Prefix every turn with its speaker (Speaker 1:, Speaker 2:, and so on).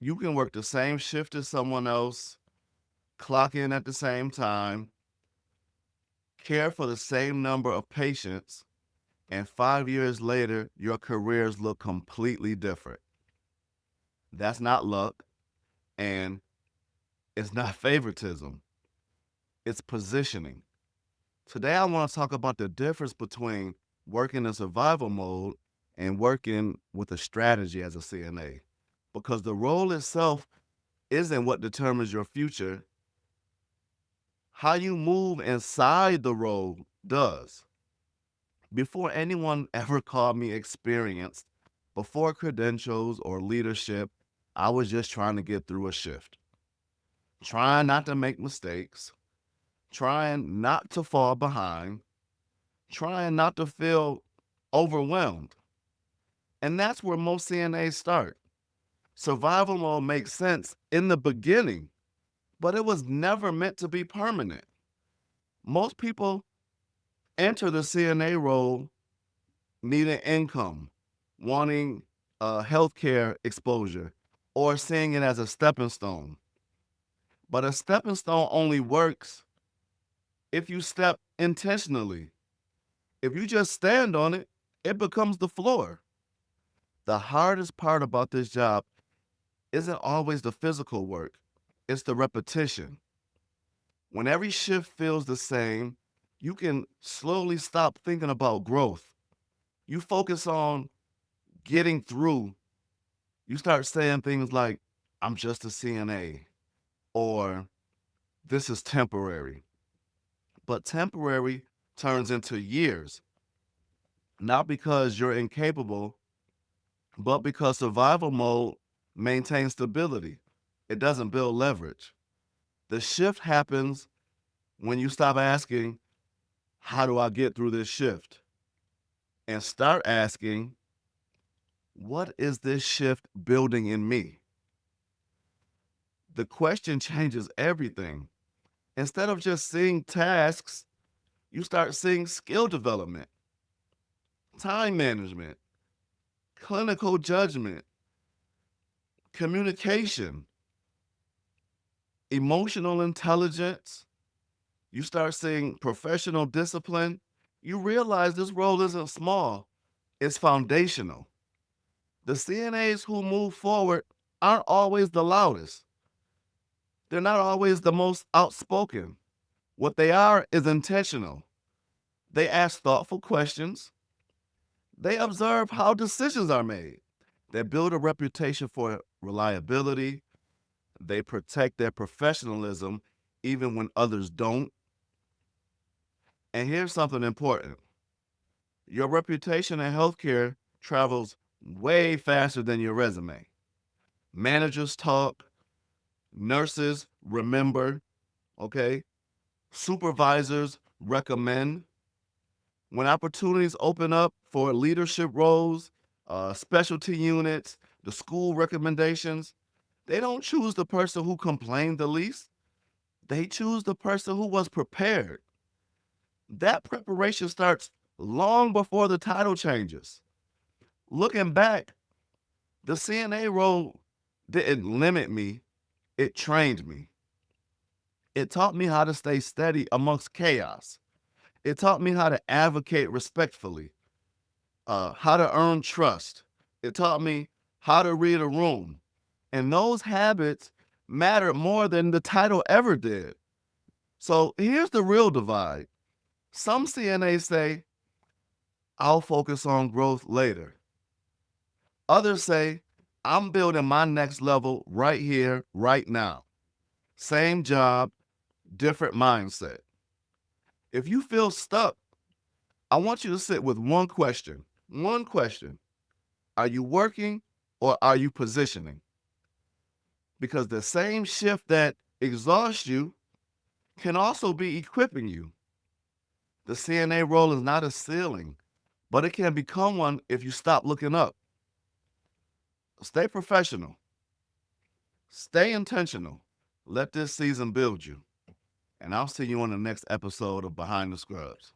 Speaker 1: You can work the same shift as someone else, clock in at the same time, care for the same number of patients, and 5 years later, your careers look completely different. That's not luck, and it's not favoritism, it's positioning. Today, I want to talk about the difference between working in survival mode and working with a strategy as a CNA. Because the role itself isn't what determines your future, how you move inside the role does. Before anyone ever called me experienced, before credentials or leadership, I was just trying to get through a shift, trying not to make mistakes, trying not to fall behind, trying not to feel overwhelmed. And that's where most CNAs start. Survival mode makes sense in the beginning, but it was never meant to be permanent. Most people enter the CNA role needing income, wanting healthcare exposure, or seeing it as a stepping stone. But a stepping stone only works if you step intentionally. If you just stand on it, it becomes the floor. The hardest part about this job isn't always the physical work, it's the repetition. When every shift feels the same, you can slowly stop thinking about growth. You focus on getting through. You start saying things like, I'm just a CNA, or this is temporary. But temporary turns into years, not because you're incapable, but because survival mode maintains stability. It doesn't build leverage. The shift happens when you stop asking, how do I get through this shift? And start asking, what is this shift building in me? The question changes everything. Instead of just seeing tasks, you start seeing skill development, time management, clinical judgment, communication, emotional intelligence. You start seeing professional discipline. You realize this role isn't small, it's foundational. The CNAs who move forward aren't always the loudest. They're not always the most outspoken. What they are is intentional. They ask thoughtful questions. They observe how decisions are made. They build a reputation for reliability. They protect their professionalism even when others don't. And here's something important: your reputation in healthcare travels way faster than your resume. Managers talk, nurses remember, okay? Supervisors recommend. When opportunities open up for leadership roles, specialty units, the school recommendations, they don't choose the person who complained the least. They choose the person who was prepared. That preparation starts long before the title changes. Looking back, the CNA role didn't limit me, it trained me. It taught me how to stay steady amongst chaos. It taught me how to advocate respectfully, how to earn trust. It taught me how to read a room. And those habits mattered more than the title ever did. So here's the real divide. Some CNAs say, I'll focus on growth later. Others say, I'm building my next level right here, right now. Same job, different mindset. If you feel stuck, I want you to sit with one question. One question. Are you working or are you positioning? Because the same shift that exhausts you can also be equipping you. The CNA role is not a ceiling, but it can become one if you stop looking up. Stay professional, stay intentional. Let this season build you. And I'll see you on the next episode of Behind the Scrubs.